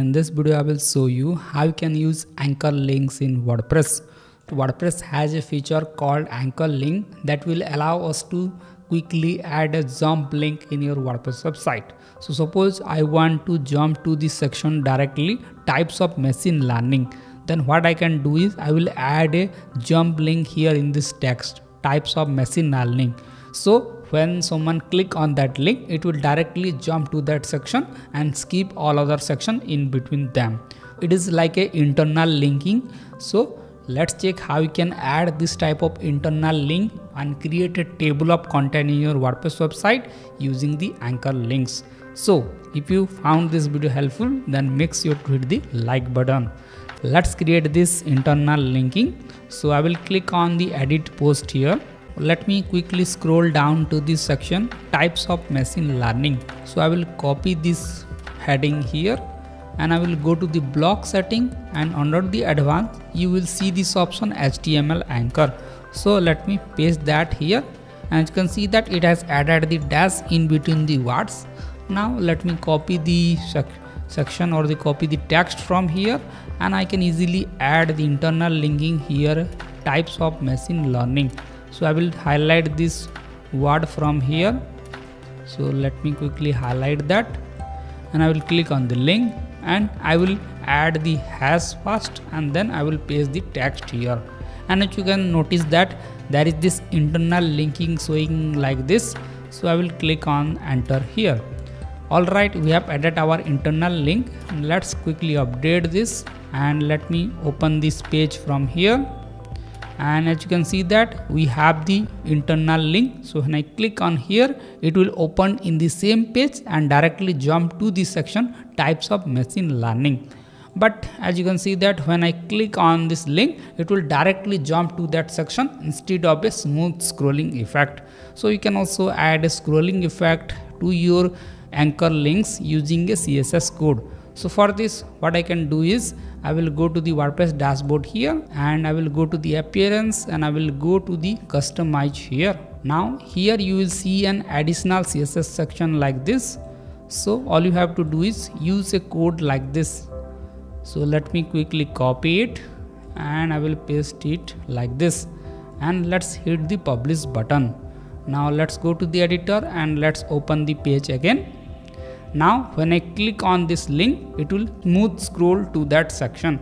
In this video I will show you how you can use anchor links in WordPress. WordPress has a feature called anchor link that will allow us to quickly add a jump link in your WordPress website. So suppose I want to jump to this section directly, types of machine learning. Then what I can do is I will add a jump link here in this text, types of machine learning. So when someone click on that link, it will directly jump to that section and skip all other section in between them. It is like a internal linking. So let's check how you can add this type of internal link and create a table of content in your WordPress website using the anchor links. So if you found this video helpful, then make sure to hit the like button. Let's create this internal linking. So I will click on the edit post here. Let me quickly scroll down to this section, types of machine learning. So I will copy this heading here and I will go to the block setting, and under the advanced you will see this option HTML anchor. So let me paste that here, and you can see that it has added the dash in between the words. Now let me copy the section or copy the text from here, and I can easily add the internal linking here, types of machine learning. So I will highlight this word from here. So let me quickly highlight that, and I will click on the link, and I will add the hash first, and then I will paste the text here. And as you can notice that there is this internal linking showing like this. So I will click on enter here. Alright, we have added our internal link. Let's quickly update this, and let me open this page from here. And as you can see that we have the internal link. So when I click on here, it will open in the same page and directly jump to this section, types of machine learning. But as you can see that when I click on this link, it will directly jump to that section instead of a smooth scrolling effect. So you can also add a scrolling effect to your anchor links using a CSS code. So for this, what I can do is I will go to the WordPress dashboard here, and I will go to the appearance, and I will go to the customize here. Now here you will see an additional CSS section like this. So all you have to do is use a code like this. So let me quickly copy it, and I will paste it like this, and let's hit the publish button. Now let's go to the editor and let's open the page again. Now when I click on this link, it will smooth scroll to that section.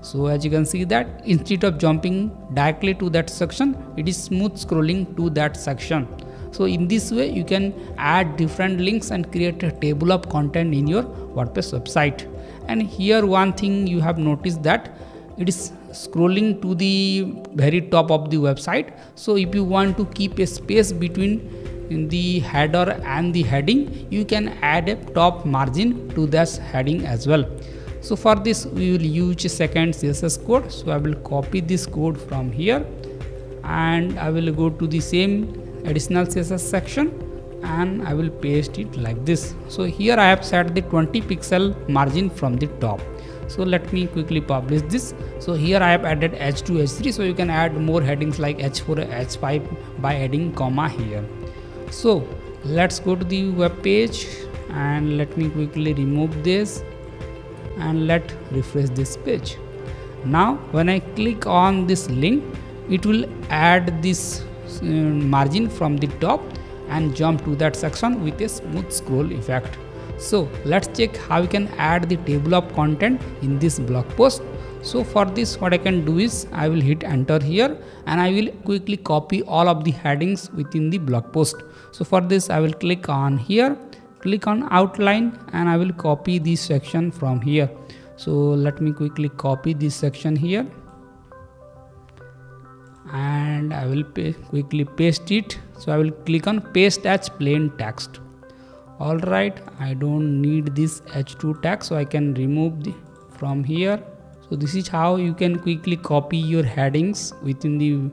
So as you can see that instead of jumping directly to that section, it is smooth scrolling to that section. So in this way you can add different links and create a table of content in your WordPress website. And here one thing you have noticed that it is scrolling to the very top of the website. So if you want to keep a space between in the header and the heading, you can add a top margin to this heading as well. So for this we will use a second CSS code. So I will copy this code from here, and I will go to the same additional CSS section, and I will paste it like this. So here I have set the 20 pixel margin from the top. So let me quickly publish this. So here I have added H2, H3. So you can add more headings like H4, H5 by adding comma here. So let's go to the web page, and let me quickly remove this, and let refresh this page. Now when I click on this link, it will add this margin from the top and jump to that section with a smooth scroll effect. So let's check how you can add the table of content in this blog post. So for this, what I can do is I will hit enter here, and I will quickly copy all of the headings within the blog post. So for this I will click on here, click on outline, and I will copy this section from here. So let me quickly copy this section here, and I will quickly paste it. So I will click on paste as plain text. Alright, I don't need this H2 tag, so I can remove from here. So this is how you can quickly copy your headings within the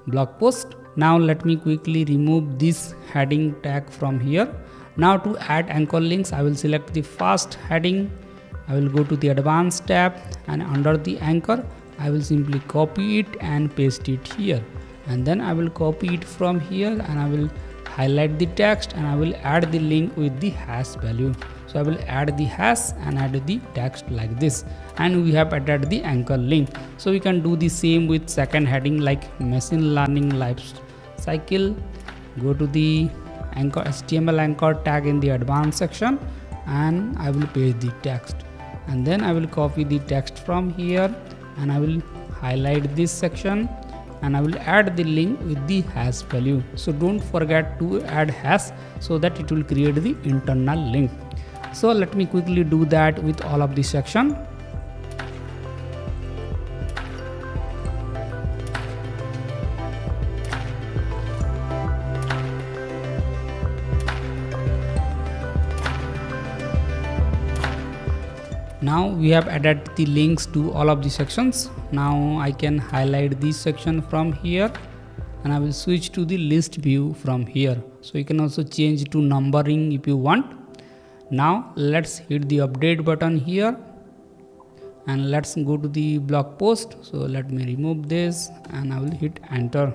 blog post. Now let me quickly remove this heading tag from here. Now to add anchor links, I will select the first heading. I will go to the advanced tab, and under the anchor I will simply copy it and paste it here. And then I will copy it from here, and I will highlight the text and I will add the link with the hash value. So I will add the hash and add the text like this, and we have added the anchor link. So we can do the same with second heading like machine learning life cycle. Go to the anchor HTML anchor tag in the advanced section and I will paste the text, and then I will copy the text from here and I will highlight this section and I will add the link with the hash value. So don't forget to add hash so that it will create the internal link. So let me quickly do that with all of the section. Now we have added the links to all of the sections. Now I can highlight this section from here and I will switch to the list view from here. So you can also change to numbering if you want. Now let's hit the update button here and let's go to the blog post. So let me remove this and I will hit enter.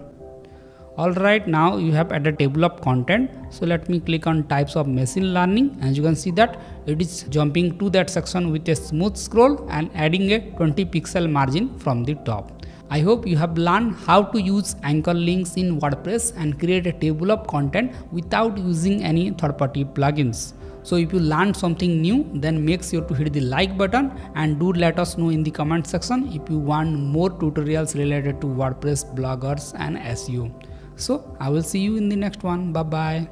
Alright, now you have added table of content. So let me click on types of machine learning. As you can see that it is jumping to that section with a smooth scroll and adding a 20 pixel margin from the top. I hope you have learned how to use anchor links in WordPress and create a table of content without using any third-party plugins. So if you learned something new, then make sure to hit the like button and do let us know in the comment section if you want more tutorials related to WordPress, bloggers and SEO. So I will see you in the next one. Bye bye.